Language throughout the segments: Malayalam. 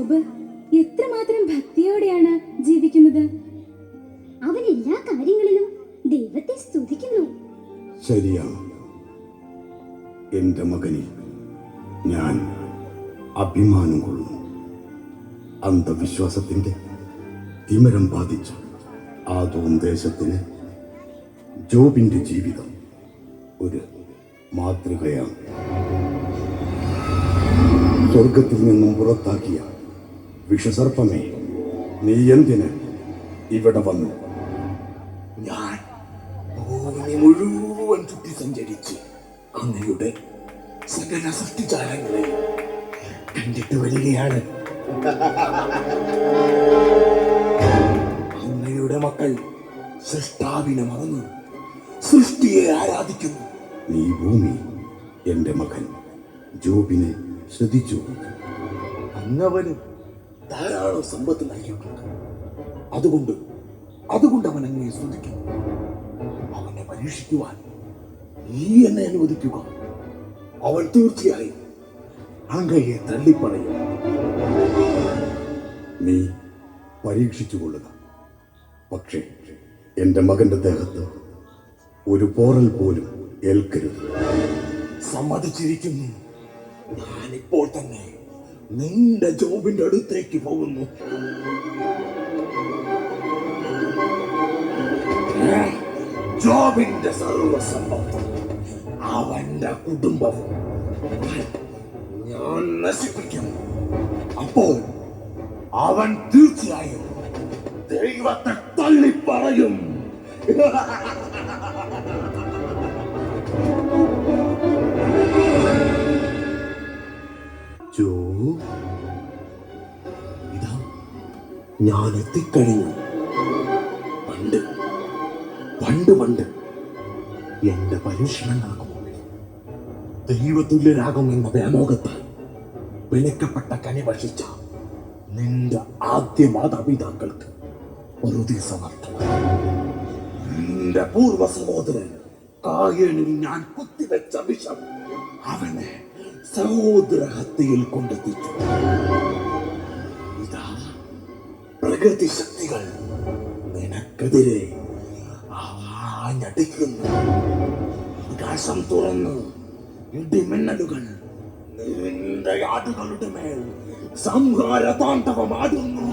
ജോബ് എത്രമാത്രം ഭക്തിയോടെയാണ് ജീവിക്കുന്നത്. അവൻ എല്ലാ കാര്യങ്ങളിലും ദൈവത്തെ സ്തുതിക്കുന്നു. ശരിയാണ്. എന്റെ മകനിൽ ഞാൻ അഭിമാനം കൊള്ളുന്നു. അന്ധവിശ്വാസത്തിന്റെ തിമിരം ബാധിച്ച ആദോം ദേശത്തിന് ജോബിന്റെ ജീവിതം ഒരു മാതൃകയാണ്. സ്വർഗത്തിൽ നിന്നും പുറത്താക്കിയ വിഷസർപ്പമേ, നീ എന്തിന് ഇവിടെ വന്നു? ഞാൻ ഭൂമി മുഴുവൻ ചുറ്റി സഞ്ചരിച്ച് അങ്ങയുടെ സകല സൃഷ്ടിജാലങ്ങളെ കണ്ടിട്ട് വരികയാണ്. അങ്ങയുടെ മക്കൾ സൃഷ്ടാവിനെ മറന്നു സൃഷ്ടിയെ ആരാധിക്കുന്നു. നീ ഭൂമി എന്റെ മകൻ ജോബിനെ ശ്രദ്ധിച്ചു. അങ്ങവന് ധാരാളം സമ്പത്ത് നൽകിയിട്ടുണ്ട്. അതുകൊണ്ട് അവൻ അങ്ങയെ സ്തുതിക്കുന്നു. അവനെ പരീക്ഷിക്കുവാൻ നീ എന്നെ അനുവദിക്കുക. അവൻ തീർച്ചയായും അങ്ങയെ തള്ളിപ്പറയും. നീ പരീക്ഷിച്ചു കൊള്ളുക. പക്ഷേ എന്റെ മകന്റെ ദേഹത്ത് ഒരു പോറൽ പോലും ഏൽക്കരുത്. സമ്മതിച്ചിരിക്കുന്നു. ഞാനിപ്പോൾ തന്നെ നിന്റെ ജോബിന്റെ അടുത്തേക്ക് പോകുന്നു. ജോബിന്റെ സർവസമ്പത്തും അവന്റെ കുടുംബവും ഞാൻ നശിപ്പിക്കും. അപ്പോൾ അവൻ തീർച്ചയായും ദൈവത്തെ തള്ളിപ്പറയും. ഇതാ ഞാൻ എത്തിക്കഴിഞ്ഞു. പണ്ട് എന്റെ പരീക്ഷണങ്ങൾക്ക് മുമ്പിൽ ദൈവതുല്യരാകുമെന്ന വ്യാമോഹത്താൽ വിലക്കപ്പെട്ട കനി ഭക്ഷിച്ച നിന്റെ ആദ്യ മാതാപിതാക്കൾക്ക് ഒരു സമർത്ഥം. നിന്റെ പൂർവ്വ സഹോദരൻ കായേനിൽ ഞാൻ കുത്തിവെച്ച വിഷം അവനെ സഹോദരഹത്യയിൽ കൊണ്ടെത്തിച്ചു. ഇതാ പ്രകൃതി ശക്തികൾ നിനക്കെതിരെ ആഞ്ഞടിക്കുന്നു. ആകാശം തുറന്ന് ഇടിമിന്നലുകൾ നിന്റെ ആടുകളുടെ മേൽ സംഹാര താണ്ഡവമാടുന്നു.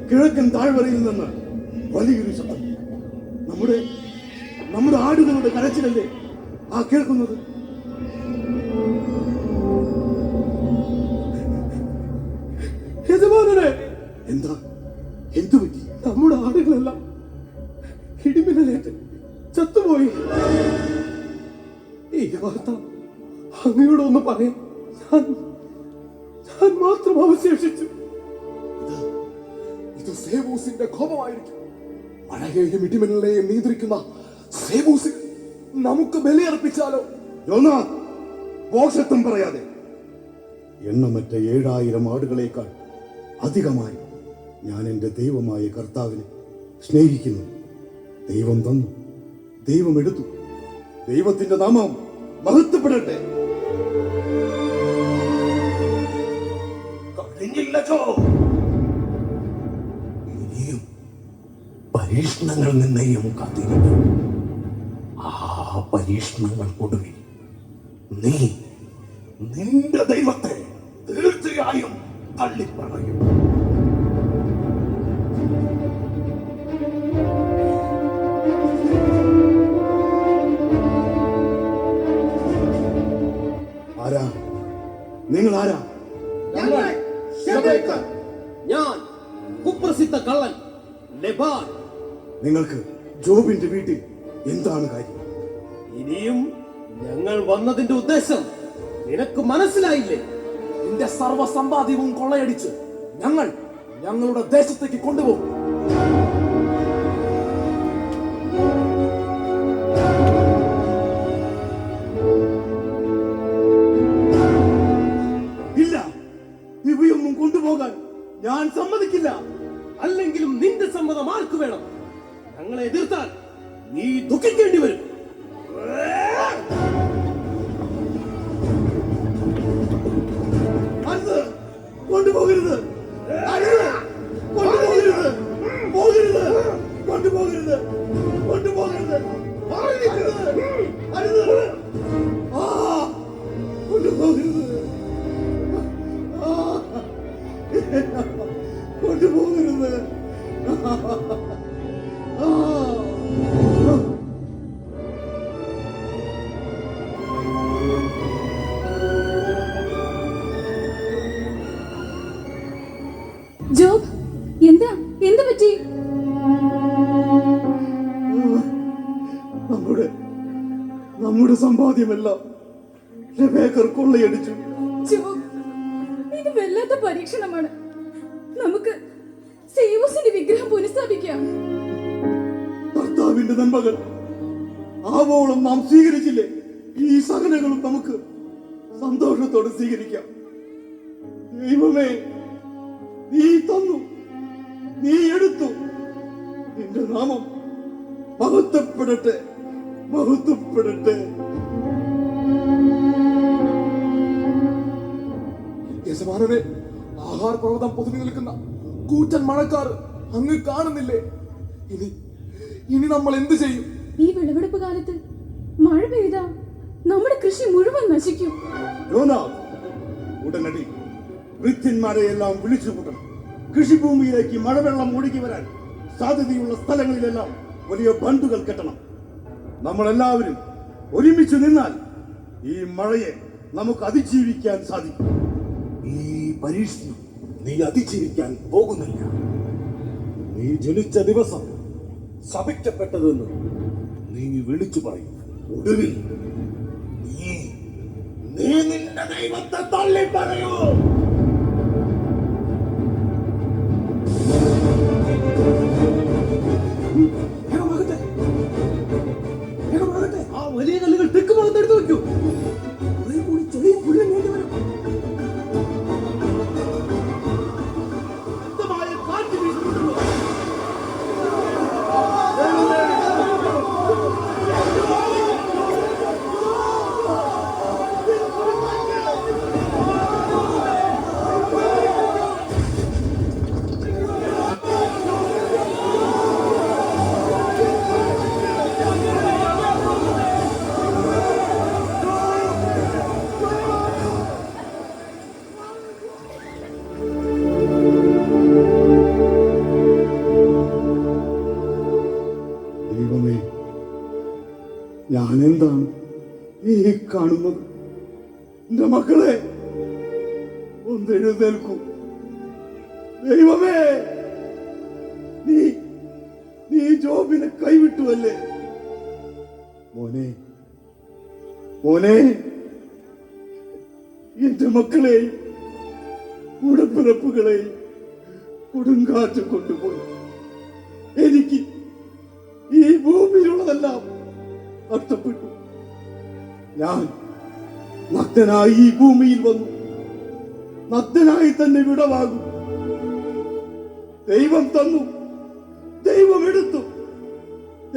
കിഴക്കൻ താഴ്വരയിൽ നിന്ന് വലിയൊരു ശബ്ദം. നമ്മുടെ ആടുകളുടെ കരച്ചിലല്ലേ ആ കേൾക്കുന്നത്? എന്താ? എന്തു പറ്റി? നമ്മുടെ ആടുകളെല്ലാം ഇടിമിന്നലേറ്റ് ചത്തുപോയി. ഈ വാർത്ത അങ്ങയോട് ഒന്ന് പറയാൻ ഞാൻ മാത്രം അവശേഷിച്ചു. ഇത് സേബൂസിന്റെ കോപമായിരിക്കും. മഴയെയും ഇടിമിന്നലിനെയും നിയന്ത്രിക്കുന്ന സേബൂസിന് നമുക്ക് ബലിയർപ്പിച്ചാലോ? മോക്ഷത്വം പറയാതെ. എണ്ണമറ്റ 7000 ആടുകളേക്കാൾ അധികമായി ഞാൻ എൻ്റെ ദൈവമായ കർത്താവിനെ സ്നേഹിക്കുന്നു. ദൈവം തന്നു, ദൈവം എടുത്തു. ദൈവത്തിന്റെ നാമം മഹത്വപ്പെടട്ടെ. ഇനിയും പരീക്ഷണങ്ങൾ നിന്നെയും കാത്തിരിക്കും. ആ പരീക്ഷണങ്ങൾക്കൊടുവിൽ നീ നിന്റെ ദൈവത്തെ തീർച്ചയായും തള്ളിപ്പറയും. ആരാ നിങ്ങൾ? ആരാ? ഞാൻ കുപ്രസിദ്ധ കള്ളൻ ലെബാൻ. നിങ്ങൾക്ക് ജോബിന്റെ വീട്ടിൽ എന്താണ് കാര്യം? ഇനിയും ഞങ്ങൾ വന്നതിന്റെ ഉദ്ദേശം നിനക്ക് മനസ്സിലായില്ലേ? നിന്റെ സർവ്വസമ്പാദ്യവും കൊള്ളയടിച്ച് ഞങ്ങളുടെ ദേശത്തേക്ക് കൊണ്ടുപോകും. ഇല്ല, ഇവയൊന്നും കൊണ്ടുപോകാൻ ഞാൻ സമ്മതിക്കില്ല. അല്ലെങ്കിലും പ്രതിരോധം ആർക്ക് വേണം? ഞങ്ങളെ എതിർത്താൽ നീ ദുഃഖിക്കേണ്ടി വരും. കൊണ്ടുപോകരുത്, കൊണ്ടുപോകരുത്, പോകരുത്, കൊണ്ടുപോകരുത്, കൊണ്ടുപോകരുത്, അരുത്, ആ, കൊണ്ടുപോകരുത്, കൊണ്ടുപോകരുത്. ജോബ്, എന്താ എന്ത് പറ്റി? നമ്മുടെ സമ്പാദ്യമെല്ലാം റെബേക്കർ കൊള്ളയടിച്ചു. ജോബ്, ഇത് വല്ലാത്ത പരീക്ഷണമാണ്. നമുക്ക് സേവൂസിന്റെ വിഗ്രഹം പുനഃസ്ഥാപിക്കാം. ഭർത്താവിന്റെ നന്മകൾ ആവോളം നാം സ്വീകരിച്ചില്ലേ? ഈ സഹനങ്ങളും നമുക്ക് സന്തോഷത്തോടെ സ്വീകരിക്കാം. ദൈവമേ, നീ തന്നു, നീ എടുത്തു, നിന്റെ നാമം മഹത്വപ്പെടട്ടെ, മഹത്വപ്പെടട്ടെ. യജമാനനെ, ആഹാര പർവ്വതം പൊതിഞ്ഞു നിൽക്കുന്ന കൂറ്റൻ മഴക്കാർ അങ്ങ് കാണുന്നില്ലേ? ഇനി നമ്മൾ എന്ത് ചെയ്യും? ഈ വിളവെടുപ്പ് കാലത്ത് മഴ പെയ്താ നമ്മുടെ കൃഷി മുഴുവൻ നശിക്കും. ഉടനടി വൃത്യന്മാരെയെല്ലാം വിളിച്ചു കൂട്ടണം. കൃഷിഭൂമിയിലേക്ക് മഴവെള്ളം ഒഴുകി വരാൻ സാധ്യതയുള്ള സ്ഥലങ്ങളിലെല്ലാം വലിയ ബണ്ടുകൾ കെട്ടണം. നമ്മളെല്ലാവരും ഒരുമിച്ച് നിന്നാൽ ഈ മഴയെ നമുക്ക് അതിജീവിക്കാൻ സാധിക്കും. ഈ പരീക്ഷണം നീ അതിജീവിക്കാൻ പോകുന്നില്ല. നീ ജനിച്ച ദിവസം ശപിക്കപ്പെട്ടതെന്ന് നീ വിളിച്ചു പറയും. ഒടുവിൽ നീ നിന്റെ ദൈവത്തെ തള്ളി പറയൂ. ആ വലിയ കല്ലുകൾ തെക്ക് ഭാഗത്ത് എടുത്തു വെക്കൂ. ചെറിയ പുല്ലും വേണ്ടി വരും. കാറ്റ് വീശുന്നുണ്ടല്ലോ. ദൈവമേ, ഞാനെന്താണ് ഈ കാണുന്നത്? എന്റെ മക്കളെ, ഒന്ന് എഴുന്നേൽക്കൂ. ദൈവമേ, നീ ജോബിനെ കൈവിട്ടുവല്ലേ? മോനെ, മോനെ, എന്റെ മക്കളെയും ഉടപ്പിറപ്പുകളെയും കൊടുങ്കാറ്റ് കൊണ്ടുപോയി. എനിക്ക് ഈ ഭൂമിയിലുള്ളതെല്ലാം നഷ്ടപ്പെട്ടു. ഞാൻ നഗ്നനായി ഈ ഭൂമിയിൽ വന്നു, നഗ്നനായി തന്നെ വിടവാകും. ദൈവം തന്നു, ദൈവം എടുത്തു.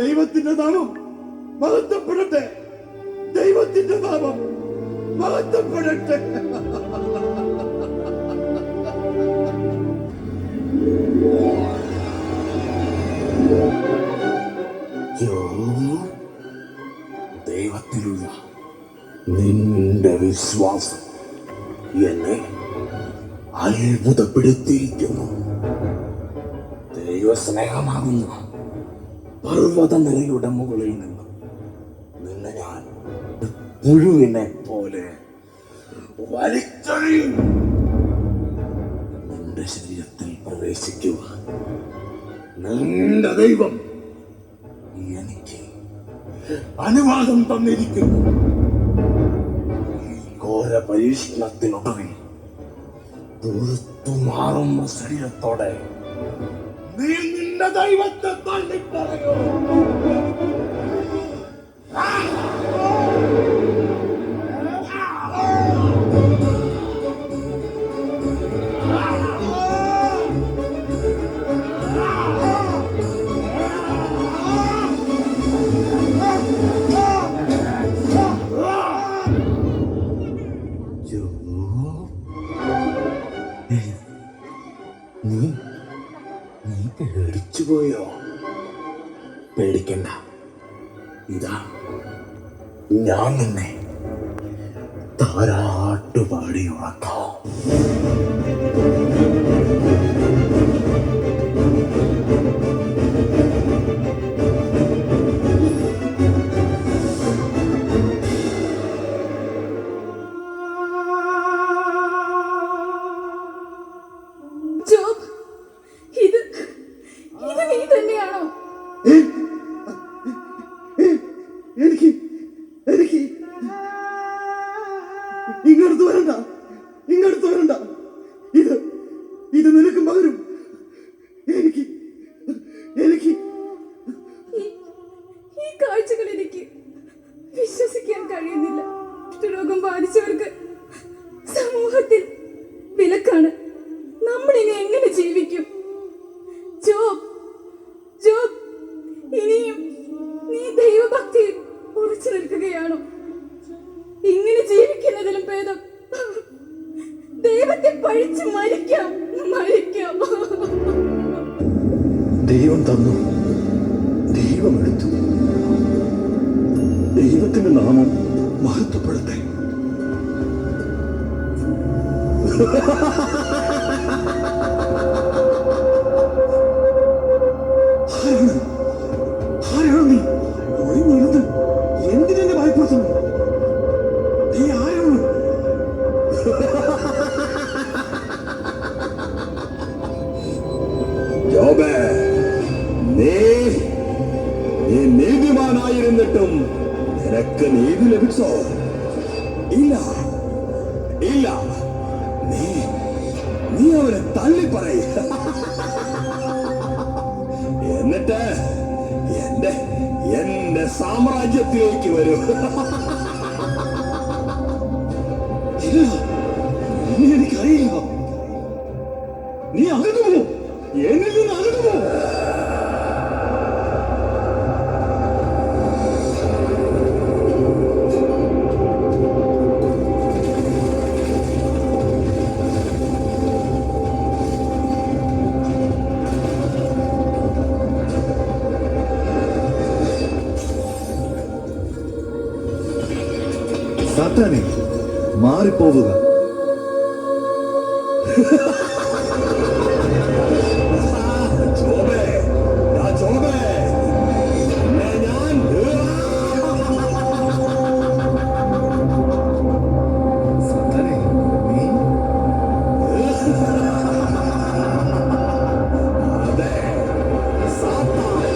ദൈവത്തിന്റെ നാമം മഹത്വപ്പെടട്ടെ, ദൈവത്തിന്റെ നാമം മഹത്വപ്പെടട്ടെ. ദൈവത്തിലുള്ള നിന്റെ വിശ്വാസം എന്നെ അത്ഭുതപ്പെടുത്തിയിരിക്കുന്നു. ദൈവസ്നേഹമാകുന്ന പർവ്വത നിലയുടെ മുകളിൽ നിന്ന് നിന്നെ ഞാൻ പുഴുവിനെ പോലെ വലിച്ചെറിയും. നിന്റെ ശരീരത്തിൽ പ്രവേശിക്കുക. നിന്റെ ദൈവം എനിക്ക് അനുവാദം തന്നിരിക്കുന്നു. ഈ ഘോര പരീക്ഷണത്തിനൊടുവിൽ മാറുന്ന ശരീരത്തോടെ നീ നിന്റെ ദൈവത്തെ തള്ളിപ്പറയോ? പേടിക്കണ്ട. ഇതാ ഞാൻ നിന്നെ താരാട്ടുപാടി ഉറക്കാം. ജോബ്, ഇത് ഇത് നീ തന്നെയാണോ? എനിക്ക് എനിക്ക് ഇങ്ങടുത്ത് വരണ്ട, ഇങ്ങടുത്ത് വരണ്ട. ഇത് ഇത് നിനക്ക് പകരും. എനിക്ക് എനിക്ക് ഈ- ഈ കാഴ്ചകൾ എനിക്ക് വിശ്വസിക്കാൻ കഴിയുന്നില്ല. കുഷ്ഠരോഗം ബാധിച്ചവർക്ക് സമൂഹത്തിൽ വിലക്കാണ്. നമ്മളിനി എങ്ങനെ ജീവിക്കും? ജോബ്, ജോബ്, ഇനിയും നീ ദൈവഭക്തിയിൽ ഉറച്ചു നിൽക്കുകയാണോ? ഇങ്ങനെ ജീവിക്കുന്നതിലും ഭേദം ദൈവത്തെ പഴിച്ച് മരിക്കാം, മരിക്കാം. ദൈവം തന്നു, ദൈവം എടുത്തു. ദൈവത്തിന്റെ നാമം മഹത്വപ്പെടട്ടെ. ആരാണ് ആരാണ് നീ? ഒളിഞ്ഞിരുന്ന് എന്തിനെന്നെ ഭയപ്പെടുത്തുന്നു? നീ ആരാണ്? ജോബേ, നീ നീതിമാനായിരുന്നിട്ടും നിനക്ക് നീതി ലഭിച്ചോ? ഇല്ല, ഇല്ല. നീ നീ അവരെ തള്ളി പറയ, എന്നിട്ട് എന്റെ എന്റെ സാമ്രാജ്യത്തിലേക്ക് വരും. ഇല്ല, നിന്നെ എനിക്കറിയില്ല. നീ അകന്നു പോ, എന്നിൽ നിന്ന് അകന്നു പോ. സാത്താനെ, മാറിപ്പോവുക. ജോബേ, ജോബേ, നിന്നെ ഞാൻ സാത്താനെ, നീ അതെ, സാത്താൻ.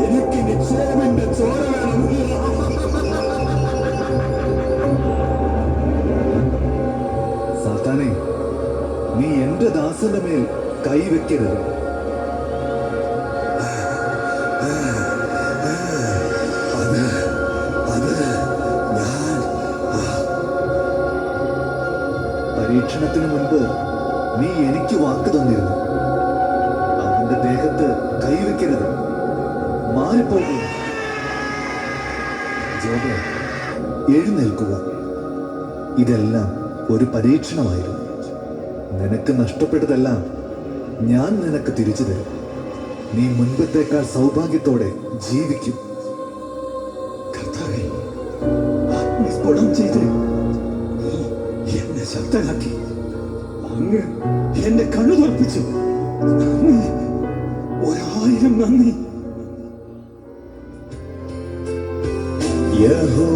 എനിക്കിനി ജോബിന്റെ ചോര വേണം. സാത്താനെ, നീ എന്റെ ദാസന്റെ മേൽ കൈവെക്കരുത്. പരീക്ഷണത്തിന് മുൻപ് നീ എനിക്ക് വാക്ക് തന്നിരുന്നു. അവന്റെ ദേഹത്ത് കൈവെക്കരുത്, മാറിപ്പോകുക. ജോബേ, എഴുന്നേൽക്കുക. ഇതെല്ലാം ഒരു പരീക്ഷണമായിരുന്നു. നിനക്ക് നഷ്ടപ്പെട്ടതെല്ലാം ഞാൻ നിനക്ക് തിരിച്ചു തരും. നീ മുൻപത്തേക്കാൾ സൗഭാഗ്യത്തോടെ ജീവിക്കും. കർത്താവേ, ആത്മസ്ഫോടനം ചെയ്ത് എന്നെ ശക്തനാക്കി. അങ്ങ് എന്റെ കണ്ണു തുറപ്പിച്ചു. നന്ദി, 1000 നന്ദി. യഹോവ